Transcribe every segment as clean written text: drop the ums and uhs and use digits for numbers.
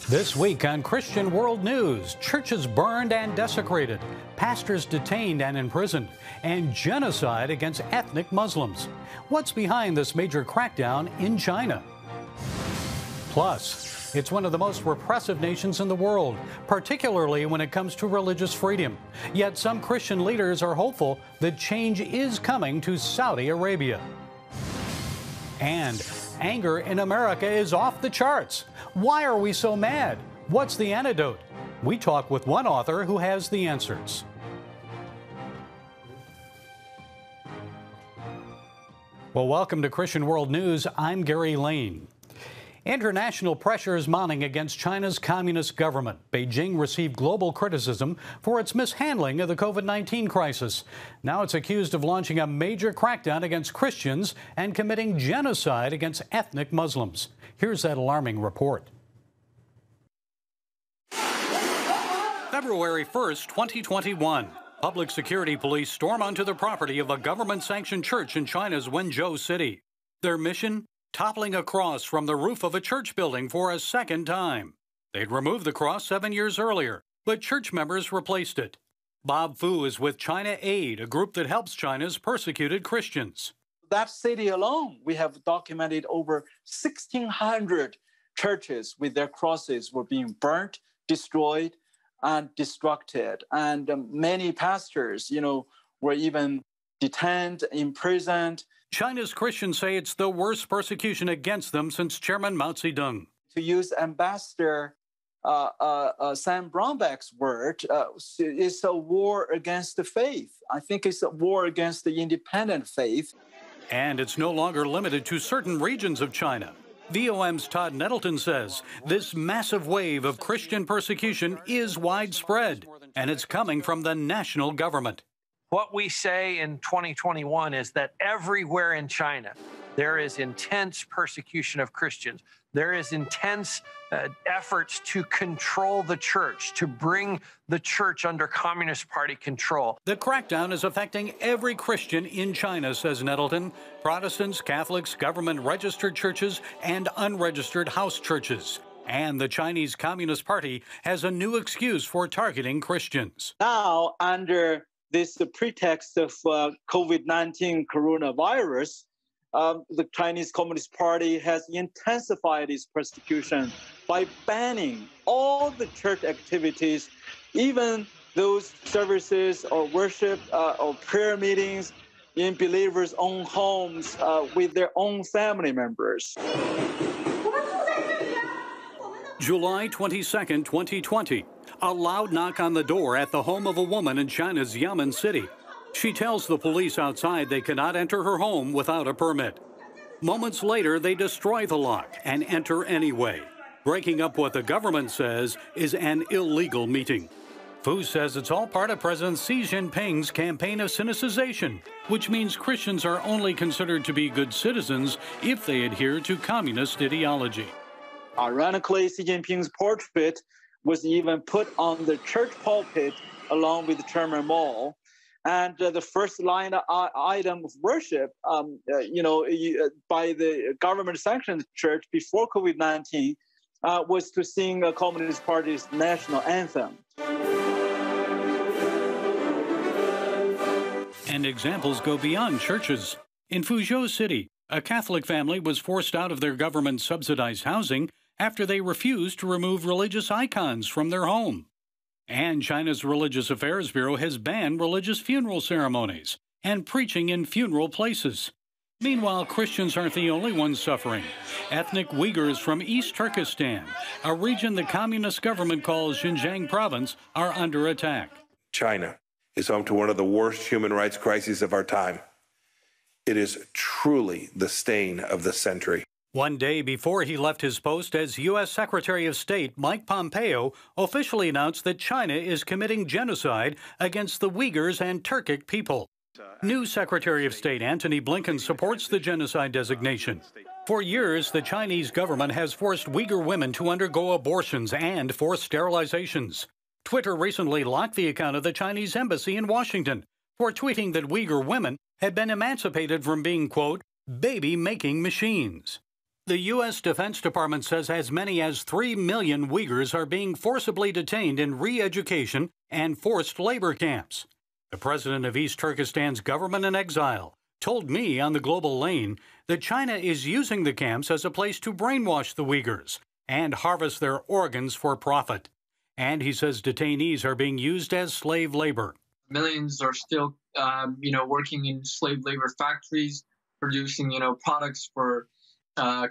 This week on Christian World News, churches burned and desecrated, pastors detained and imprisoned, and genocide against ethnic Muslims. What's behind this major crackdown in China? Plus, it's one of the most repressive nations in the world, particularly when it comes to religious freedom. Yet some Christian leaders are hopeful that change is coming to Saudi Arabia. And anger in America is off the charts. Why are we so mad? What's the antidote? We talk with one author who has the answers. Well, welcome to Christian World News. I'm Gary Lane. International pressure is mounting against China's communist government. Beijing received global criticism for its mishandling of the COVID-19 crisis. Now it's accused of launching a major crackdown against Christians and committing genocide against ethnic Muslims. Here's that alarming report. February 1st, 2021. Public security police storm onto the property of a government-sanctioned church in China's Wenzhou city. Their mission? Toppling a cross from the roof of a church building for a second time. They'd removed the cross 7 years earlier, but church members replaced it. Bob Fu is with China Aid, a group that helps China's persecuted Christians. That city alone, we have documented over 1,600 churches with their crosses were being burnt, destroyed, and destructed. And many pastors, were even detained, imprisoned. China's Christians say it's the worst persecution against them since Chairman Mao Zedong. To use Ambassador Sam Brownback's word, it's a war against the faith. I think it's a war against the independent faith. And it's no longer limited to certain regions of China. VOM's Todd Nettleton says this massive wave of Christian persecution is widespread, and it's coming from the national government. What we say in 2021 is that everywhere in China, there is intense persecution of Christians. There is intense efforts to control the church, to bring the church under Communist Party control. The crackdown is affecting every Christian in China, says Nettleton. Protestants, Catholics, government-registered churches, and unregistered house churches. And the Chinese Communist Party has a new excuse for targeting Christians. Now, under this pretext of COVID-19 coronavirus, the Chinese Communist Party has intensified its persecution by banning all the church activities, even those services or worship or prayer meetings in believers' own homes with their own family members. July 22nd, 2020. A loud knock on the door at the home of a woman in China's Xiamen city. She tells the police outside they cannot enter her home without a permit. Moments later, they destroy the lock and enter anyway, breaking up what the government says is an illegal meeting. Fu says it's all part of President Xi Jinping's campaign of sinicization, which means Christians are only considered to be good citizens if they adhere to communist ideology. Ironically, Xi Jinping's portrait was even put on the church pulpit along with Chairman Mao. And the first line item of worship, by the government-sanctioned church before COVID-19 was to sing the Communist Party's national anthem. And examples go beyond churches. In Fuzhou City, a Catholic family was forced out of their government-subsidized housing after they refused to remove religious icons from their home. And China's Religious Affairs Bureau has banned religious funeral ceremonies and preaching in funeral places. Meanwhile, Christians aren't the only ones suffering. Ethnic Uyghurs from East Turkestan, a region the communist government calls Xinjiang province, are under attack. China is home to one of the worst human rights crises of our time. It is truly the stain of the century. One day before he left his post as U.S. Secretary of State, Mike Pompeo officially announced that China is committing genocide against the Uyghurs and Turkic people. New Secretary of State Antony Blinken supports the genocide designation. For years, the Chinese government has forced Uyghur women to undergo abortions and forced sterilizations. Twitter recently locked the account of the Chinese embassy in Washington for tweeting that Uyghur women had been emancipated from being, quote, baby-making machines. The U.S. Defense Department says as many as 3 million Uyghurs are being forcibly detained in re-education and forced labor camps. The president of East Turkestan's government in exile told me on the Global Lane that China is using the camps as a place to brainwash the Uyghurs and harvest their organs for profit. And he says detainees are being used as slave labor. Millions are still, working in slave labor factories, producing, products for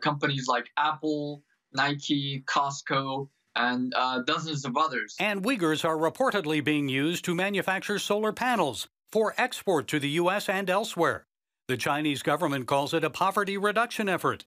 companies like Apple, Nike, Costco, and dozens of others. And Uyghurs are reportedly being used to manufacture solar panels for export to the U.S. and elsewhere. The Chinese government calls it a poverty reduction effort.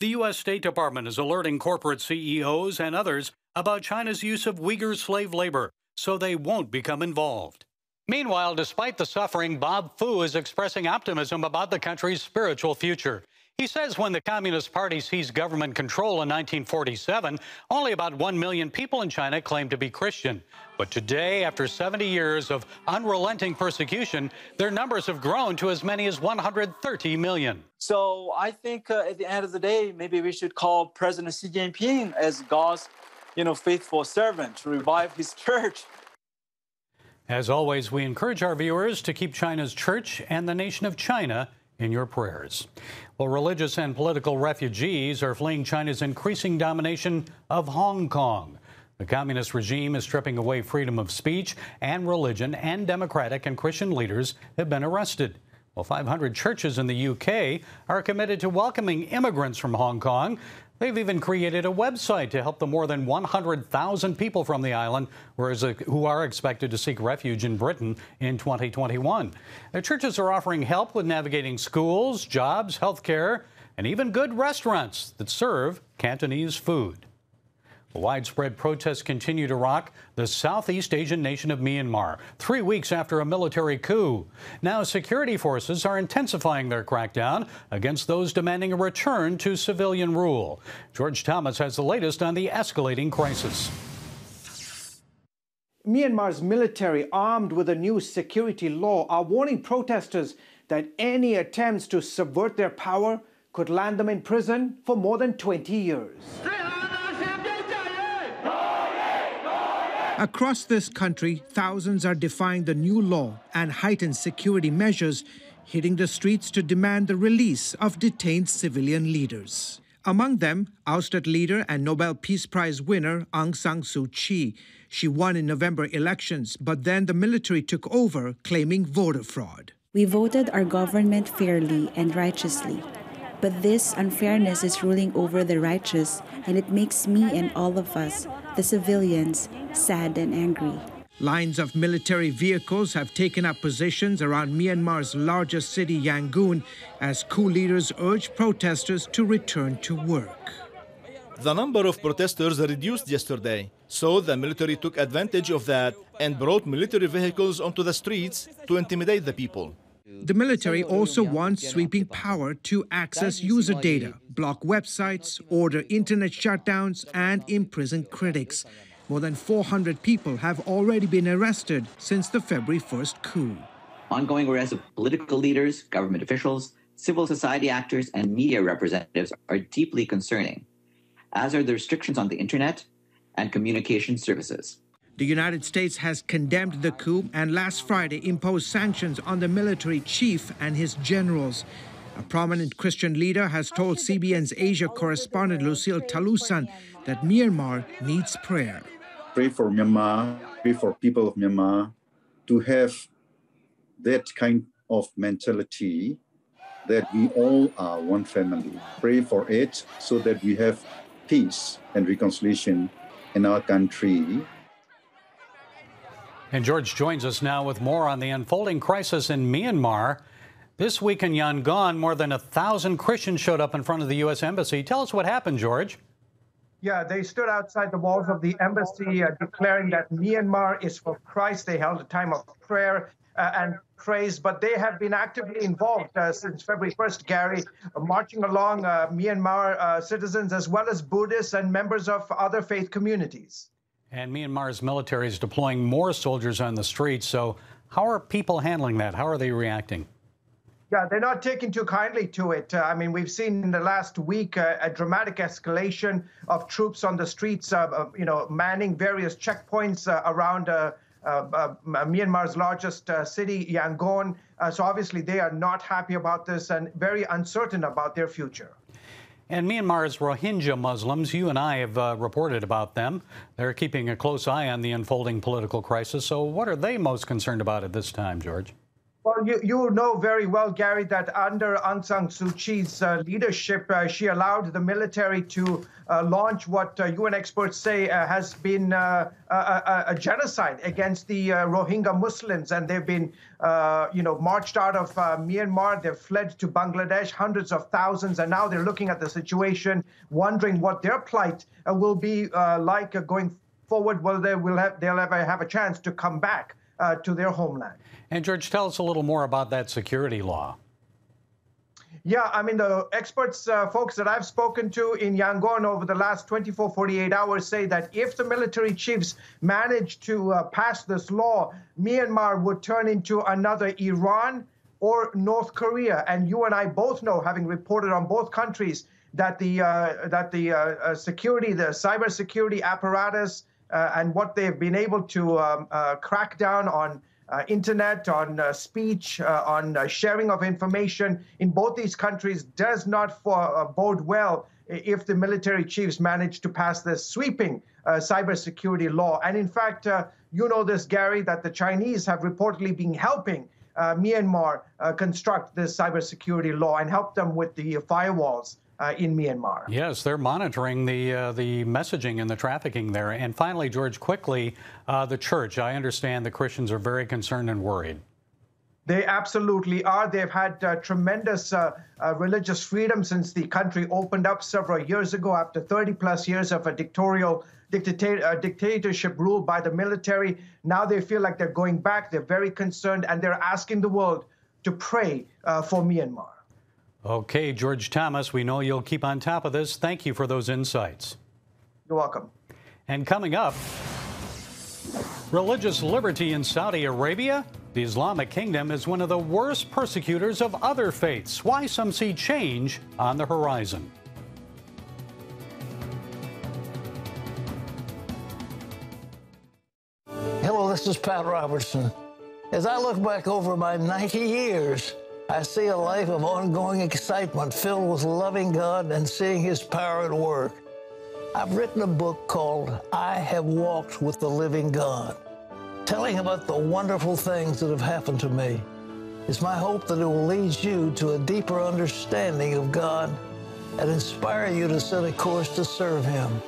The U.S. State Department is alerting corporate CEOs and others about China's use of Uyghur slave labor so they won't become involved. Meanwhile, despite the suffering, Bob Fu is expressing optimism about the country's spiritual future. He says when the Communist Party seized government control in 1947, only about 1 million people in China claimed to be Christian. But today, after 70 years of unrelenting persecution, their numbers have grown to as many as 130 million. So I think at the end of the day, maybe we should call President Xi Jinping as God's, faithful servant to revive his church. As always, we encourage our viewers to keep China's church and the nation of China in your prayers. Well, religious and political refugees are fleeing China's increasing domination of Hong Kong. The communist regime is stripping away freedom of speech and religion, and democratic and Christian leaders have been arrested. Well, 500 churches in the UK are committed to welcoming immigrants from Hong Kong. They've even created a website to help the more than 100,000 people from the island who are expected to seek refuge in Britain in 2021. The churches are offering help with navigating schools, jobs, health care, and even good restaurants that serve Cantonese food. Widespread protests continue to rock the Southeast Asian nation of Myanmar, 3 weeks after a military coup. Now, security forces are intensifying their crackdown against those demanding a return to civilian rule. George Thomas has the latest on the escalating crisis. Myanmar's military, armed with a new security law, are warning protesters that any attempts to subvert their power could land them in prison for more than 20 years. Across this country, thousands are defying the new law and heightened security measures, hitting the streets to demand the release of detained civilian leaders. Among them, ousted leader and Nobel Peace Prize winner Aung San Suu Kyi. She won in November elections, but then the military took over, claiming voter fraud. We voted our government fairly and righteously. But this unfairness is ruling over the righteous, and it makes me and all of us, the civilians, sad and angry. Lines of military vehicles have taken up positions around Myanmar's largest city, Yangon, as coup leaders urge protesters to return to work. The number of protesters reduced yesterday, so the military took advantage of that and brought military vehicles onto the streets to intimidate the people. The military also wants sweeping power to access user data, block websites, order internet shutdowns, and imprison critics. More than 400 people have already been arrested since the February 1st coup. Ongoing arrests of political leaders, government officials, civil society actors, and media representatives are deeply concerning, as are the restrictions on the internet and communication services. The United States has condemned the coup and last Friday imposed sanctions on the military chief and his generals. A prominent Christian leader has told CBN's Asia correspondent Lucille Talusan that Myanmar needs prayer. Pray for Myanmar, pray for people of Myanmar to have that kind of mentality that we all are one family. Pray for it so that we have peace and reconciliation in our country. And George joins us now with more on the unfolding crisis in Myanmar. This week in Yangon, more than 1,000 Christians showed up in front of the U.S. Embassy. Tell us what happened, George. Yeah, they stood outside the walls of the embassy declaring that Myanmar is for Christ. They held a time of prayer and praise, but they have been actively involved since February 1st, Gary, marching along Myanmar citizens as well as Buddhists and members of other faith communities. And Myanmar's military is deploying more soldiers on the streets. So how are people handling that? How are they reacting? Yeah, they're not taking too kindly to it. I mean, we've seen in the last week a dramatic escalation of troops on the streets, manning various checkpoints around Myanmar's largest city, Yangon. So obviously they are not happy about this and very uncertain about their future. And Myanmar's Rohingya Muslims, you and I have reported about them. They're keeping a close eye on the unfolding political crisis. So what are they most concerned about at this time, George? Well, you know very well, Gary, that under Aung San Suu Kyi's leadership, she allowed the military to launch what UN experts say has been a genocide against the Rohingya Muslims. And they've been, marched out of Myanmar. They've fled to Bangladesh, hundreds of thousands. And now they're looking at the situation, wondering what their plight will be like going forward. Well, they'll ever have a chance to come back to their homeland. And George, tell us a little more about that security law. Yeah, I mean, the experts, folks that I've spoken to in Yangon over the last 24, 48 hours say that if the military chiefs manage to pass this law, Myanmar would turn into another Iran or North Korea. And you and I both know, having reported on both countries, that the security, the cybersecurity apparatus and what they've been able to crack down on internet, on speech, on sharing of information in both these countries does not bode well if the military chiefs manage to pass this sweeping cybersecurity law. And in fact, you know this, Gary, that the Chinese have reportedly been helping Myanmar construct this cybersecurity law and help them with the firewalls in Myanmar. Yes, they're monitoring the messaging and the trafficking there. And finally, George, quickly, the church. I understand the Christians are very concerned and worried. They absolutely are. They've had tremendous religious freedom since the country opened up several years ago after 30-plus years of a dictatorship ruled by the military. Now they feel like they're going back. They're very concerned, and they're asking the world to pray for Myanmar. Okay, George Thomas, we know you'll keep on top of this. Thank you for those insights. You're welcome. And coming up, religious liberty in Saudi Arabia. The Islamic Kingdom is one of the worst persecutors of other faiths. Why some see change on the horizon. Hello, this is Pat Robertson. As I look back over my 90 years, I see a life of ongoing excitement filled with loving God and seeing His power at work. I've written a book called I Have Walked with the Living God, telling about the wonderful things that have happened to me. It's my hope that it will lead you to a deeper understanding of God and inspire you to set a course to serve Him.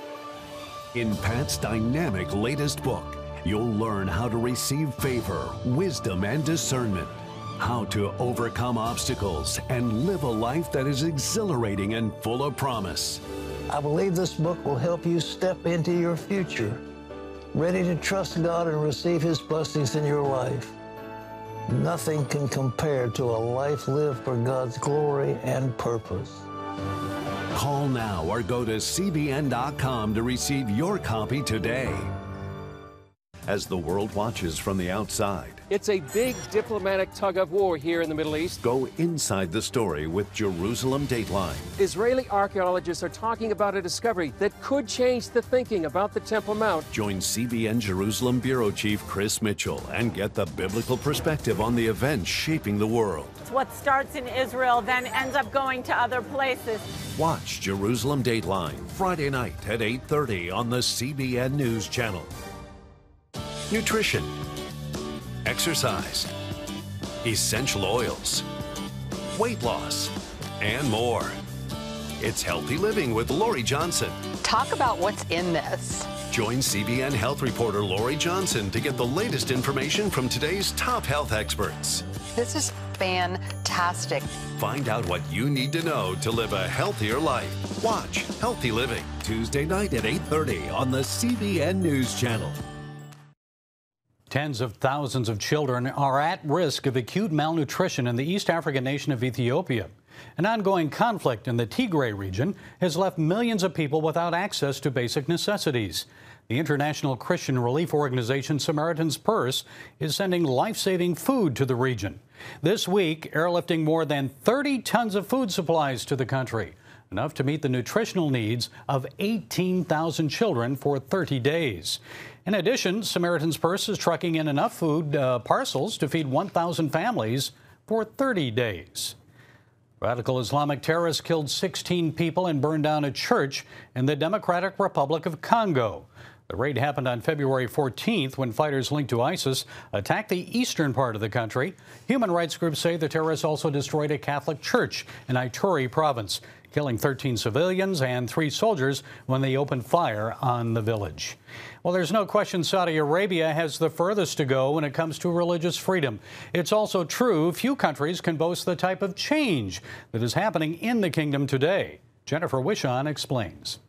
In Pat's dynamic latest book, you'll learn how to receive favor, wisdom, and discernment, how to overcome obstacles and live a life that is exhilarating and full of promise. I believe this book will help you step into your future, ready to trust God and receive His blessings in your life. Nothing can compare to a life lived for God's glory and purpose. Call now or go to CBN.com to receive your copy today. As the world watches from the outside, it's a big diplomatic tug of war here in the Middle East. Go inside the story with Jerusalem Dateline. Israeli archaeologists are talking about a discovery that could change the thinking about the Temple Mount. Join CBN Jerusalem Bureau Chief Chris Mitchell and get the biblical perspective on the events shaping the world. What starts in Israel then ends up going to other places. Watch Jerusalem Dateline Friday night at 8:30 on the CBN News Channel. Nutrition, exercise, essential oils, weight loss, and more. It's Healthy Living with Lori Johnson. Talk about what's in this. Join CBN health reporter Lori Johnson to get the latest information from today's top health experts. This is fantastic. Find out what you need to know to live a healthier life. Watch Healthy Living Tuesday night at 8:30 on the CBN News Channel. Tens of thousands of children are at risk of acute malnutrition in the East African nation of Ethiopia. An ongoing conflict in the Tigray region has left millions of people without access to basic necessities. The international Christian relief organization Samaritan's Purse is sending life-saving food to the region. This week, airlifting more than 30 tons of food supplies to the country, enough to meet the nutritional needs of 18,000 children for 30 days. In addition, Samaritan's Purse is trucking in enough food parcels to feed 1,000 families for 30 days. Radical Islamic terrorists killed 16 people and burned down a church in the Democratic Republic of Congo. The raid happened on February 14th when fighters linked to ISIS attacked the eastern part of the country. Human rights groups say the terrorists also destroyed a Catholic church in Ituri province, killing 13 civilians and 3 soldiers when they opened fire on the village. Well, there's no question Saudi Arabia has the furthest to go when it comes to religious freedom. It's also true few countries can boast the type of change that is happening in the kingdom today. Jennifer Wishon explains.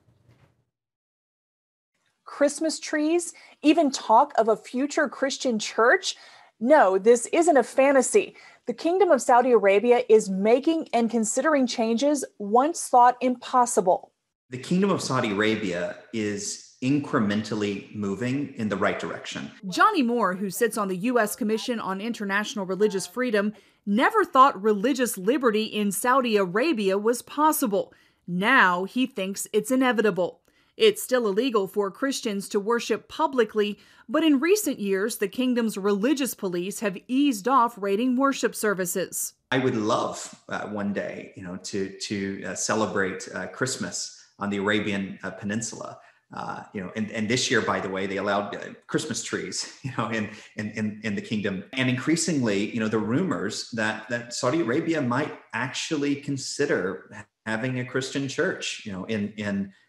Christmas trees, even talk of a future Christian church? No, this isn't a fantasy. The Kingdom of Saudi Arabia is making and considering changes once thought impossible. The Kingdom of Saudi Arabia is incrementally moving in the right direction. Johnny Moore, who sits on the U.S. Commission on International Religious Freedom, never thought religious liberty in Saudi Arabia was possible. Now he thinks it's inevitable. It's still illegal for Christians to worship publicly, but in recent years, the kingdom's religious police have eased off raiding worship services. I would love one day, to celebrate Christmas on the Arabian Peninsula. And this year, by the way, they allowed Christmas trees, in the kingdom. And increasingly, the rumors that Saudi Arabia might actually consider having a Christian church,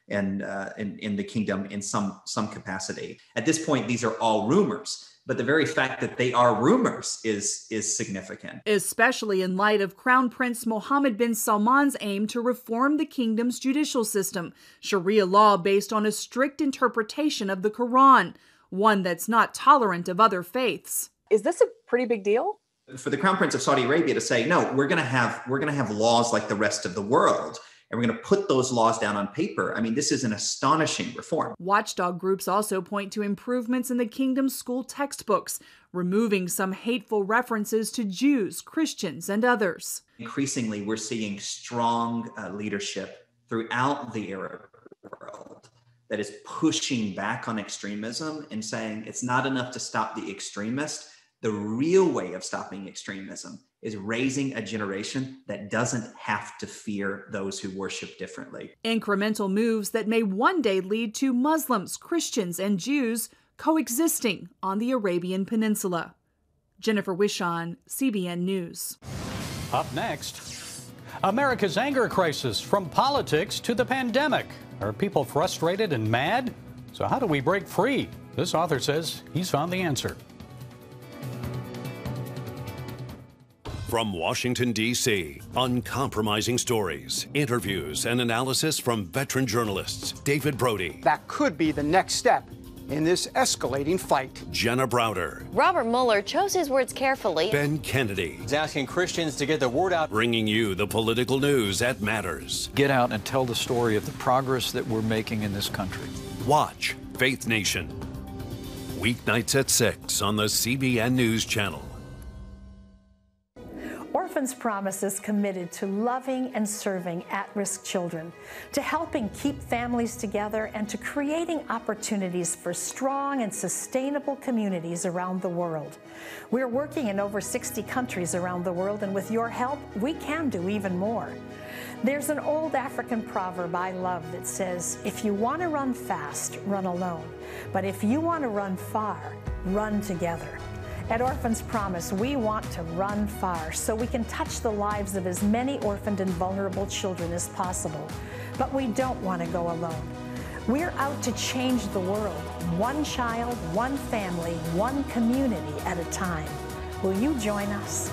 in the kingdom in some capacity. At this point, these are all rumors, but the very fact that they are rumors is significant. Especially in light of Crown Prince Mohammed bin Salman's aim to reform the kingdom's judicial system, Sharia law based on a strict interpretation of the Quran, one that's not tolerant of other faiths. Is this a pretty big deal? For the Crown Prince of Saudi Arabia to say, no, we're going to have laws like the rest of the world, and we're going to put those laws down on paper. I mean, this is an astonishing reform. Watchdog groups also point to improvements in the kingdom's school textbooks, removing some hateful references to Jews, Christians, and others. Increasingly, we're seeing strong leadership throughout the Arab world that is pushing back on extremism and saying it's not enough to stop the extremist. The real way of stopping extremism is raising a generation that doesn't have to fear those who worship differently. Incremental moves that may one day lead to Muslims, Christians, and Jews coexisting on the Arabian Peninsula. Jennifer Wishon, CBN News. Up next, America's anger crisis from politics to the pandemic. Are people frustrated and mad? So how do we break free? This author says he's found the answer. From Washington, D.C., uncompromising stories, interviews, and analysis from veteran journalists David Brody. That could be the next step in this escalating fight. Jenna Browder. Robert Mueller chose his words carefully. Ben Kennedy. He's asking Christians to get the word out. Bringing you the political news that matters. Get out and tell the story of the progress that we're making in this country. Watch Faith Nation. Weeknights at 6 on the CBN News Channel. Orphans Promise is committed to loving and serving at-risk children, to helping keep families together, and to creating opportunities for strong and sustainable communities around the world. We're working in over 60 countries around the world, and with your help, we can do even more. There's an old African proverb I love that says, if you want to run fast, run alone. But if you want to run far, run together. At Orphans Promise, we want to run far so we can touch the lives of as many orphaned and vulnerable children as possible. But we don't want to go alone. We're out to change the world, one child, one family, one community at a time. Will you join us?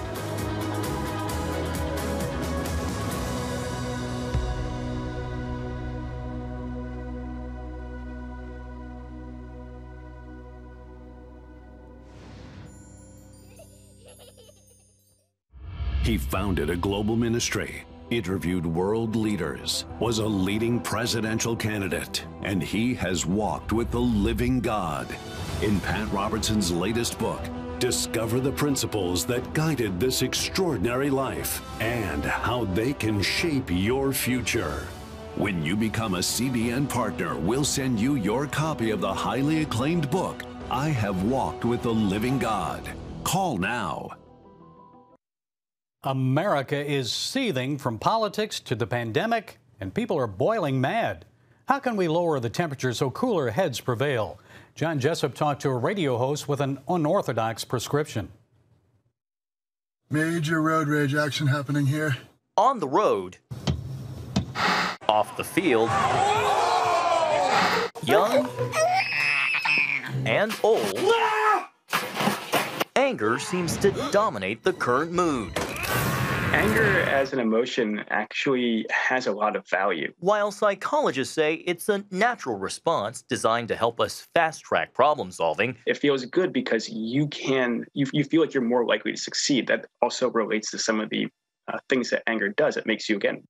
He founded a global ministry, interviewed world leaders, was a leading presidential candidate, and he has walked with the living God. In Pat Robertson's latest book, Discover the principles that guided this extraordinary life and how they can shape your future. When you become a CBN partner, we'll send you your copy of the highly acclaimed book, I Have Walked with the Living God. Call now. America is seething from politics to the pandemic, and people are boiling mad. How can we lower the temperature so cooler heads prevail? John Jessup talked to a radio host with an unorthodox prescription. Major road rage action happening here. On the road, off the field, young and old, anger seems to dominate the current mood. Anger as an emotion actually has a lot of value. While psychologists say it's a natural response designed to help us fast-track problem solving, it feels good because you feel like you're more likely to succeed. That also relates to some of the things that anger does. It makes you, again,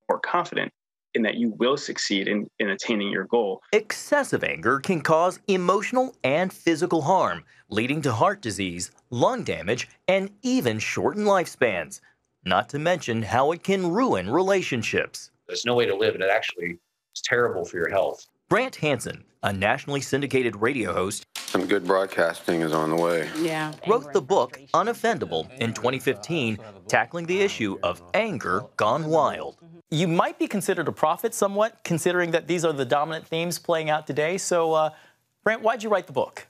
more confident in that you will succeed in attaining your goal. Excessive anger can cause emotional and physical harm, leading to heart disease, lung damage, and even shortened lifespans. Not to mention how it can ruin relationships. There's no way to live, and it actually is terrible for your health. Brant Hansen, a nationally syndicated radio host, some good broadcasting is on the way. Wrote the book Unoffendable in 2015, tackling the issue of anger gone wild. You might be considered a prophet somewhat, considering that these are the dominant themes playing out today. So, Brant, why'd you write the book?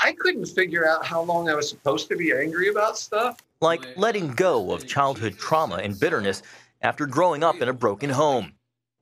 I couldn't figure out how long I was supposed to be angry about stuff. Like letting go of childhood trauma and bitterness after growing up in a broken home.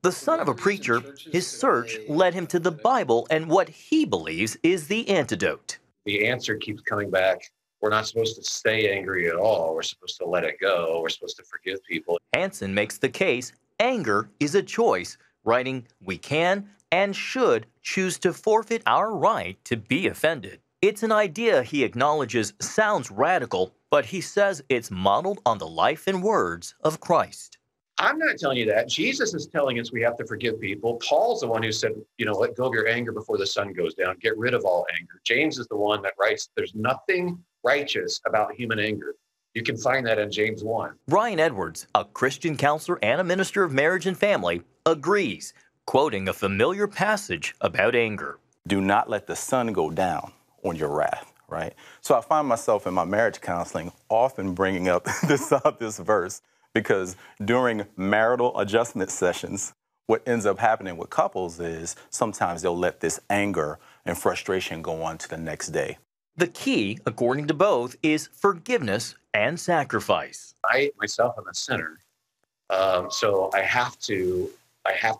The son of a preacher, his search led him to the Bible and what he believes is the antidote. The answer keeps coming back. We're not supposed to stay angry at all. We're supposed to let it go. We're supposed to forgive people. Hansen makes the case anger is a choice, writing, we can and should choose to forfeit our right to be offended. It's an idea he acknowledges sounds radical, but he says it's modeled on the life and words of Christ. I'm not telling you that. Jesus is telling us we have to forgive people. Paul's the one who said, let go of your anger before the sun goes down. Get rid of all anger. James is the one that writes, there's nothing righteous about human anger. You can find that in James 1. Ryan Edwards, a Christian counselor and a minister of marriage and family, agrees, quoting a familiar passage about anger. Do not let the sun go down on your wrath, right? So I find myself in my marriage counseling often bringing up this verse because during marital adjustment sessions, what ends up happening with couples is sometimes they'll let this anger and frustration go on to the next day. The key, according to both, is forgiveness and sacrifice. I myself am a sinner, so I have to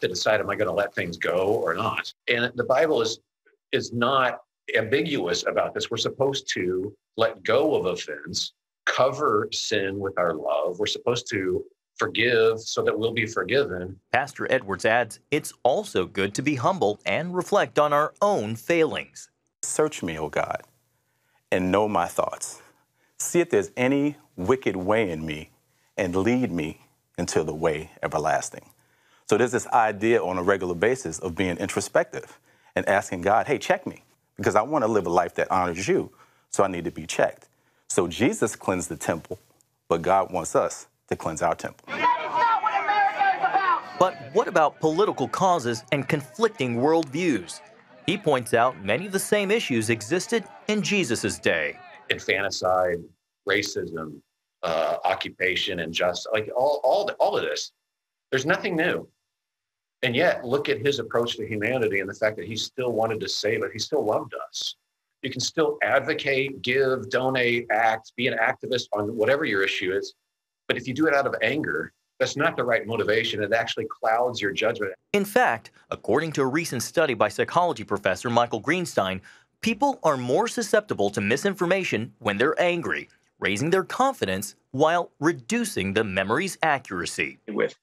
decide, am I going to let things go or not? And the Bible is not ambiguous about this. We're supposed to let go of offense, cover sin with our love. We're supposed to forgive so that we'll be forgiven. Pastor Edwards adds, it's also good to be humble and reflect on our own failings. Search me, O God, and know my thoughts. See if there's any wicked way in me and lead me into the way everlasting. So there's this idea on a regular basis of being introspective and asking God, hey, check me. Because I want to live a life that honors you, so I need to be checked. So Jesus cleansed the temple, but God wants us to cleanse our temple. That is not what America is about! But what about political causes and conflicting worldviews? He points out many of the same issues existed in Jesus' day. Infanticide, racism, occupation, injustice, like all of this. There's nothing new. And yet, look at his approach to humanity and the fact that he still wanted to save it. He still loved us. You can still advocate, give, donate, act, be an activist on whatever your issue is. But if you do it out of anger, that's not the right motivation. It actually clouds your judgment. In fact, according to a recent study by psychology professor Michael Greenstein, people are more susceptible to misinformation when they're angry, raising their confidence while reducing the memory's accuracy. With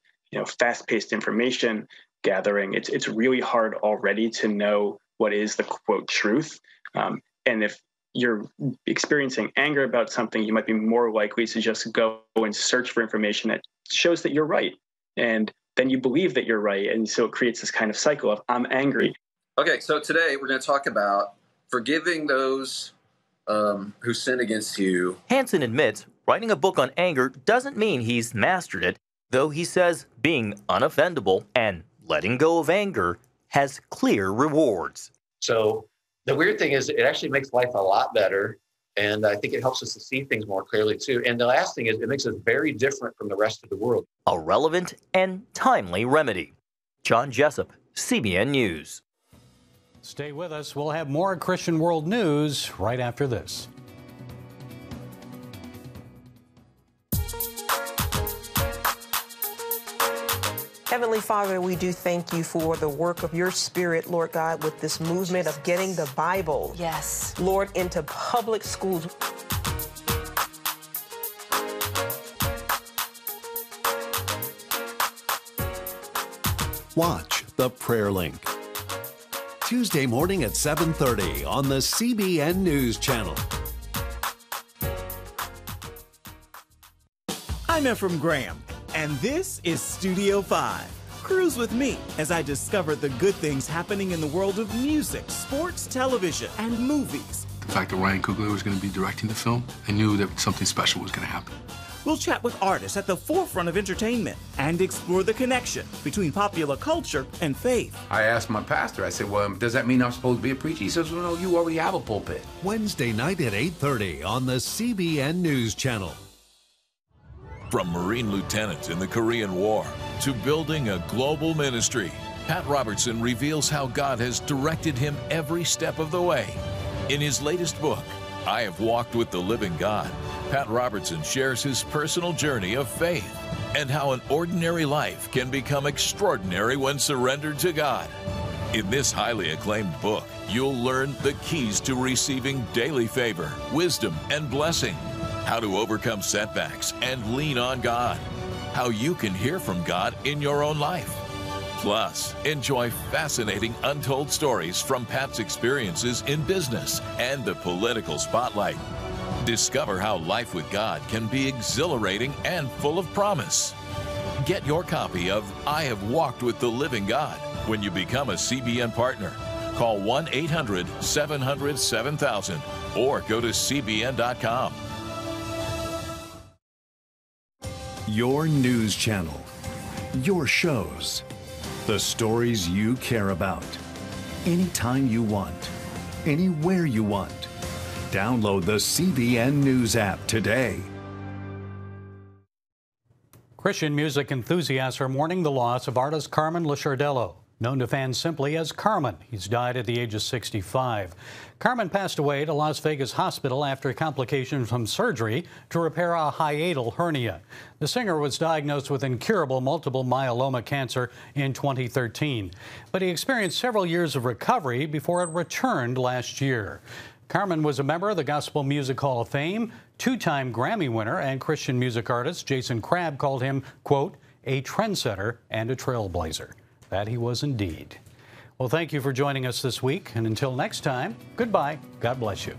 fast-paced information gathering, it's really hard already to know what is the quote truth. And if you're experiencing anger about something, you might be more likely to just go and search for information that shows that you're right. And then you believe that you're right. And so it creates this kind of cycle of I'm angry. Okay, so today we're going to talk about forgiving those who sin against you. Hansen admits writing a book on anger doesn't mean he's mastered it, though he says being unoffendable and letting go of anger has clear rewards. So the weird thing is it actually makes life a lot better. And I think it helps us to see things more clearly, too. And the last thing is it makes us very different from the rest of the world. A relevant and timely remedy. John Jessup, CBN News. Stay with us. We'll have more Christian World News right after this. Heavenly Father, we do thank you for the work of your Spirit, Lord God, with this movement of getting the Bible, Yes. Lord, into public schools. Watch The Prayer Link. Tuesday morning at 7:30 on the CBN News Channel. I'm Ephraim Graham, and this is Studio 5. Cruise with me as I discover the good things happening in the world of music, sports, television, and movies. The fact that Ryan Coogler was going to be directing the film, I knew that something special was going to happen. We'll chat with artists at the forefront of entertainment and explore the connection between popular culture and faith. I asked my pastor, I said, well, does that mean I'm supposed to be a preacher? He says, well, no, you already have a pulpit. Wednesday night at 8:30 on the CBN News Channel. From Marine lieutenant in the Korean War to building a global ministry, Pat Robertson reveals how God has directed him every step of the way. In his latest book, I Have Walked with the Living God, Pat Robertson shares his personal journey of faith and how an ordinary life can become extraordinary when surrendered to God. In this highly acclaimed book, you'll learn the keys to receiving daily favor, wisdom, and blessing, how to overcome setbacks and lean on God, how you can hear from God in your own life. Plus, enjoy fascinating untold stories from Pat's experiences in business and the political spotlight. Discover how life with God can be exhilarating and full of promise. Get your copy of I Have Walked with the Living God when you become a CBN partner. Call 1-800-700-7000 or go to cbn.com. Your news channel. Your shows. The stories you care about. Anytime you want. Anywhere you want. Download the CBN News app today. Christian music enthusiasts are mourning the loss of artist Carmen Chardello, known to fans simply as Carmen. He's died at the age of 65. Carmen passed away at a Las Vegas hospital after complications from surgery to repair a hiatal hernia. The singer was diagnosed with incurable multiple myeloma cancer in 2013, but he experienced several years of recovery before it returned last year. Carmen was a member of the Gospel Music Hall of Fame. Two-time Grammy winner and Christian music artist Jason Crabb called him, quote, a trendsetter and a trailblazer. That he was indeed. Well, thank you for joining us this week. And until next time, goodbye. God bless you.